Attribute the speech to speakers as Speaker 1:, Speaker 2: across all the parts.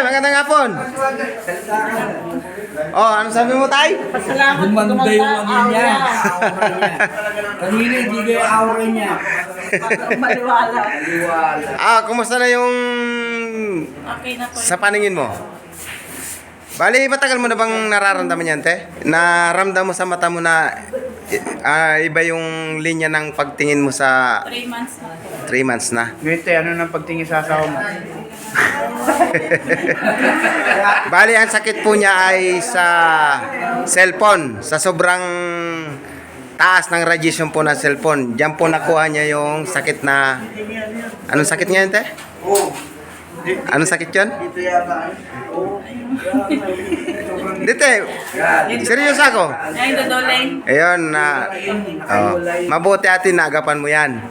Speaker 1: magandang hapon. Oh, ano sabi mo, Tay?
Speaker 2: Pasalamat
Speaker 3: Gumanda yung ano niya. Kanina, hindi kayo aura niya.
Speaker 2: Maliwala.
Speaker 1: Kumusta na yung
Speaker 2: Okay na po.
Speaker 1: sa paningin mo? Bali, matagal mo na bang nararamdaman yan, te? Naramdam mo sa mata mo na iba yung linya ng pagtingin mo sa
Speaker 2: 3 months na.
Speaker 1: 3 months na.
Speaker 4: Ngete, ano nang pagtingin sa asawa mo?
Speaker 1: Bali, ang sakit po niya ay sa cellphone. Sa sobrang taas ng radiation po ng cellphone. Diyan po nakuha niya yung sakit na... Anong sakit niya yun, te? Anong sakit yun?
Speaker 4: Dito yata.
Speaker 1: Dito seryoso ako.
Speaker 2: Ay, dodoleng.
Speaker 1: Ayun na mabuti atin naagapan mo yan.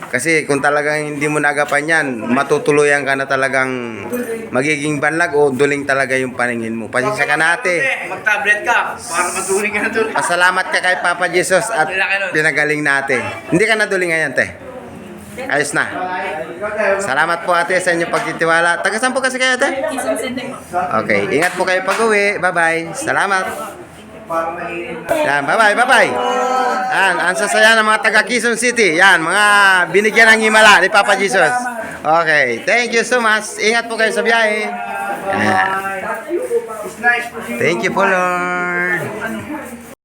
Speaker 1: Kasi kung talagang hindi mo naagapan yan, matutuluyan ka na talagang magiging banlag o duling talaga yung paningin mo. Pasensya ka na ate.
Speaker 4: Mag-tablet ka para matuling ka na tuloy.
Speaker 1: Pasalamat ka kay Papa Jesus at pinagaling natin. Hindi ka naduling ngayon, te. Ayos na. Salamat po ate sa inyong pagtitiwala. Taga saan po kasi kayo, ate?
Speaker 2: Quezon City po.
Speaker 1: Okay, ingat po kayo pag-uwi. Bye-bye. Salamat. Yan, bye-bye. Yan, ang sasaya ng mga taga Quezon City. Yan, mga binigyan ng himala ni Papa Jesus. Okay, thank you so much. Ingat po kayo sa biyahe. Yan.
Speaker 4: It's nice to see you.
Speaker 1: Thank you po, Lord.